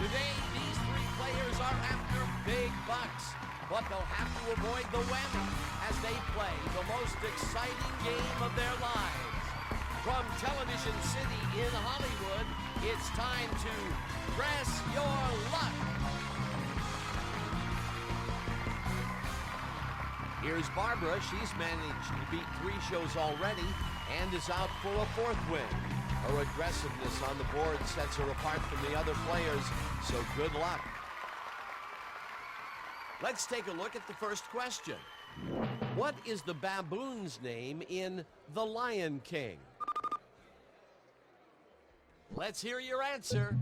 Today, these three players are after big bucks, but they'll have to avoid the whammy as they play the most exciting game of their lives. From Television City in Hollywood, it's time to press your luck. Here's Barbara. She's managed to beat 3 shows already and is out for a 4th win. Her aggressiveness on the board sets her apart from the other players, so good luck. Let's take a look at the first question. What is the baboon's name in The Lion King? Let's hear your answer.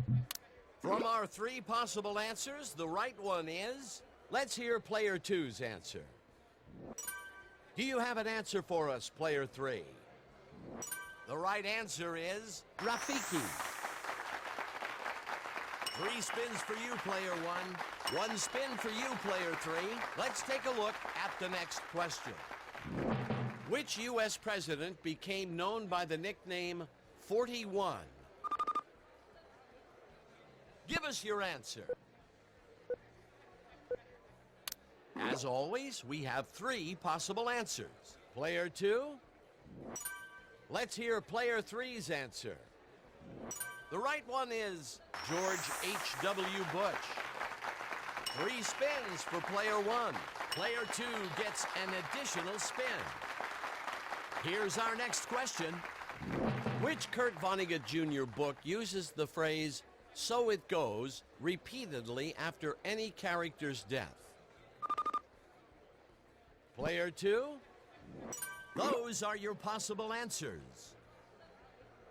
From our 3 possible answers, the right one is... Let's hear player 2's answer. Do you have an answer for us, player 3? The right answer is Rafiki. 3 spins for you, player 1. 1 spin for you, player 3. Let's take a look at the next question. Which U.S. president became known by the nickname 41? Give us your answer. As always, we have 3 possible answers. Player 2? Let's hear player 3's answer. The right one is George H.W. Bush. 3 spins for player 1. Player 2 gets an additional spin. Here's our next question. Which Kurt Vonnegut Jr. book uses the phrase, "so it goes," repeatedly after any character's death? Player 2? Those are your possible answers.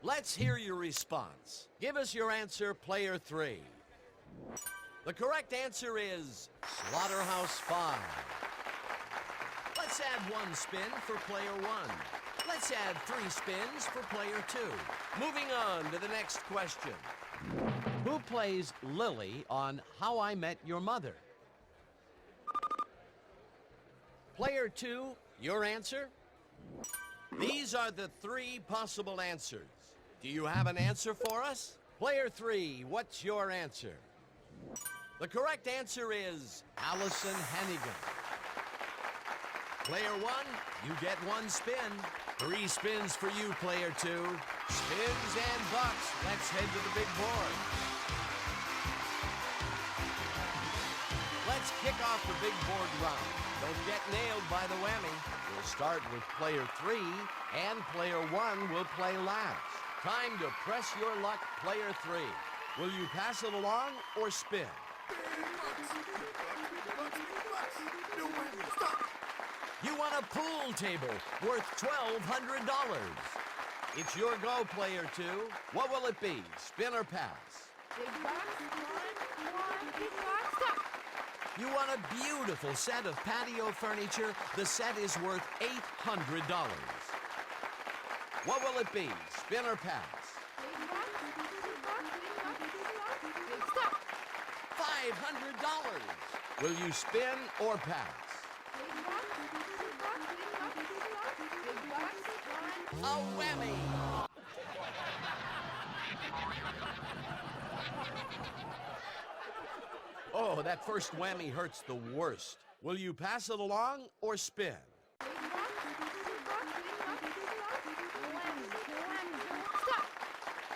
Let's hear your response. Give us your answer, player 3. The correct answer is Slaughterhouse-Five. Let's add 1 spin for player 1. Let's add 3 spins for player 2. Moving on to the next question. Who plays Lily on How I Met Your Mother? Player 2, your answer? These are the 3 possible answers. Do you have an answer for us? Player 3, what's your answer? The correct answer is Allison Hannigan. Player 1, you get 1 spin. 3 spins for you, player 2. Spins and bucks. Let's head to the big board. Let's kick off the big board round. Don't get nailed by the whammy. We'll start with player 3, and player 1 will play last. Time to press your luck, player 3. Will you pass it along or spin? You want a pool table worth $1,200. It's your go, player 2. What will it be, spin or pass? Big box, one, big box, stop. You want a beautiful set of patio furniture. The set is worth $800. What will it be, spin or pass? Big box, big box, big stop. $500. Will you spin or pass? Big box, big box, one. A whammy. Oh, that first whammy hurts the worst. Will you pass it along or spin?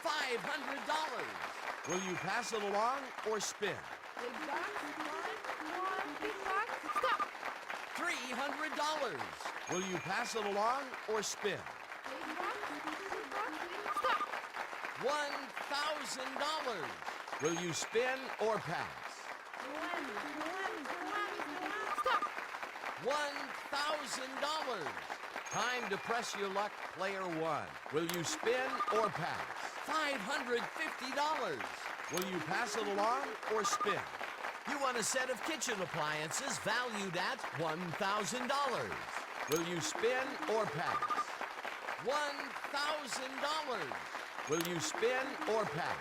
$500. Will you pass it along or spin? Big box, one, big box, stop. $300. Will you pass it along or spin? Big box, stop. $1,000. Will you spin or pass? Stop. $1,000. Time to press your luck, player 1. Will you spin or pass? $550. Will you pass it along or spin? You want a set of kitchen appliances valued at $1,000. Will you spin or pass? $1,000. Will you spin or pass?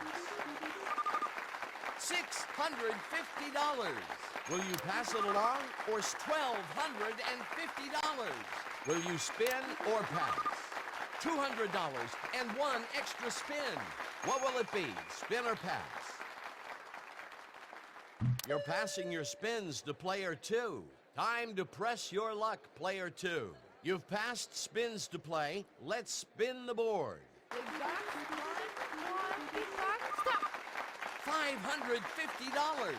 $650. Will you pass it along or $1,250? Will you spin or pass? $200 and one extra spin. What will it be? Spin or pass? You're passing your spins to player 2. Time to press your luck, player 2. You've passed spins to play. Let's spin the board. Big box, one, big box, stop. $550.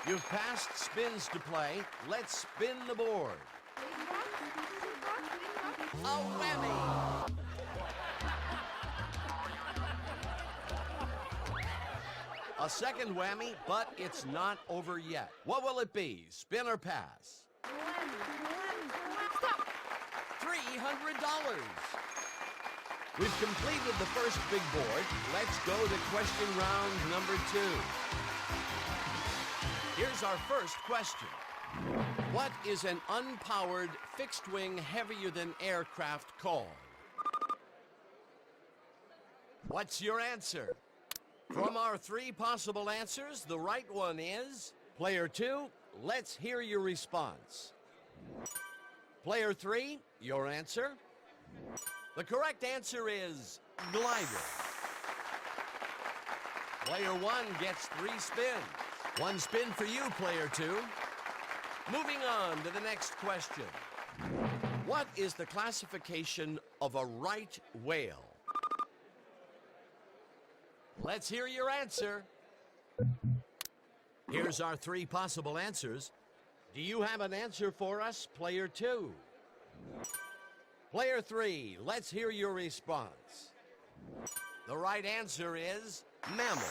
You've passed spins to play. Let's spin the board. Big box, big box, big box. A whammy. A second whammy, but it's not over yet. What will it be? Spin or pass? Stop. $300. We've completed the first big board. Let's go to question round number 2. Here's our first question. What is an unpowered fixed-wing heavier-than-aircraft called? What's your answer? From our 3 possible answers, the right one is... Player 2, let's hear your response. Player 3, your answer? The correct answer is glider. Player 1 gets 3 spins. 1 spin for you, player 2. Moving on to the next question. What is the classification of a right whale? Let's hear your answer. Here's our 3 possible answers. Do you have an answer for us, player 2? Player 3, let's hear your response. The right answer is mammal.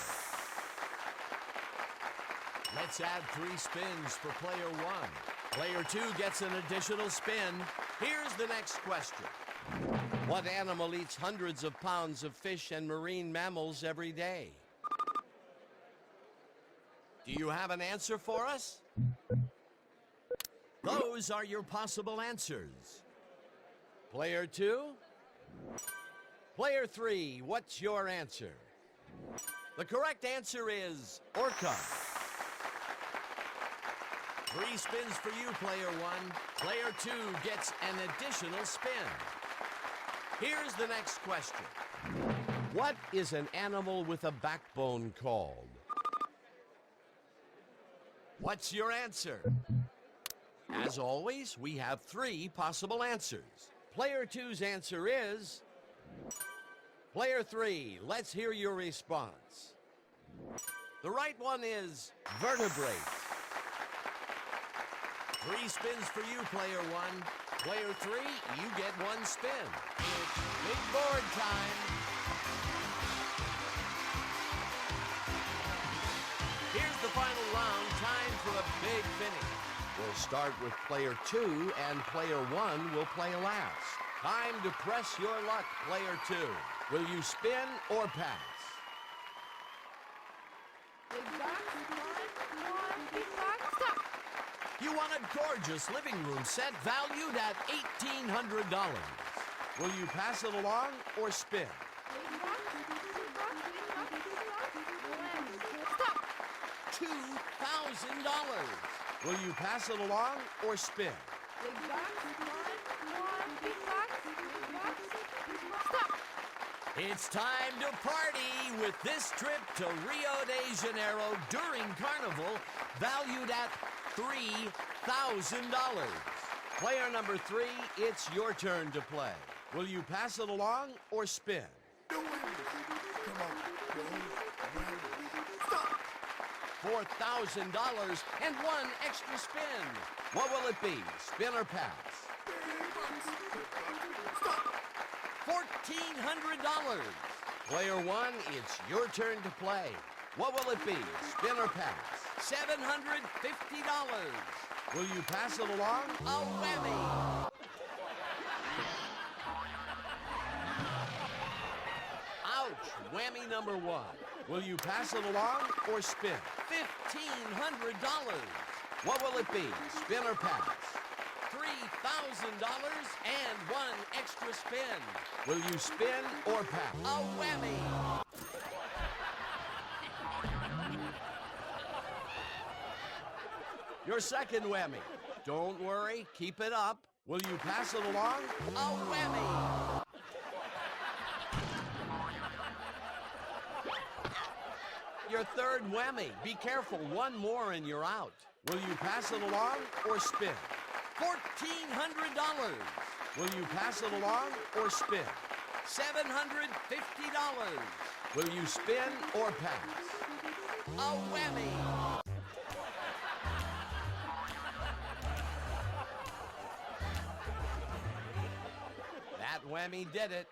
Let's add 3 spins for player 1. Player 2 gets an additional spin. Here's the next question. What animal eats hundreds of pounds of fish and marine mammals every day? Do you have an answer for us? Those are your possible answers. Player 2? Player 3, what's your answer? The correct answer is orca. 3 spins for you, player 1. Player 2 gets an additional spin. Here's the next question. What is an animal with a backbone called? What's your answer? As always, we have 3 possible answers. Player 2's answer is... Player 3, let's hear your response. The right one is vertebrate. 3 spins for you, player 1. Player 3, you get 1 spin. It's big board time. Here's the final round, time for a big finish. We'll start with player 2, and player 1 will play last. Time to press your luck, player 2. Will you spin or pass? Big box, one, big box, stop. You want a gorgeous living room set valued at $1,800. Will you pass it along or spin? Big box, big box, big box, stop. $2,000. Will you pass it along or spin? Big box, one, big box, stop. It's time to party with this trip to Rio de Janeiro during Carnival, valued at $3,000. Player number 3, it's your turn to play. Will you pass it along or spin? $4,000 and 1 extra spin. What will it be? Spin or pass? $1,400. Player 1, it's your turn to play. What will it be? Spin or pass? $750. Will you pass it along? A whammy. Ouch! Whammy number 1. Will you pass it along or spin? $1,500. What will it be? Spin or pass? $3,000 and 1 extra spin. Will you spin or pass? A whammy. Your second whammy. Don't worry, keep it up. Will you pass it along? A whammy! Your third whammy. Be careful, one more and you're out. Will you pass it along or spin? $1,400. Will you pass it along or spin? $750. Will you spin or pass? A whammy! That whammy did it.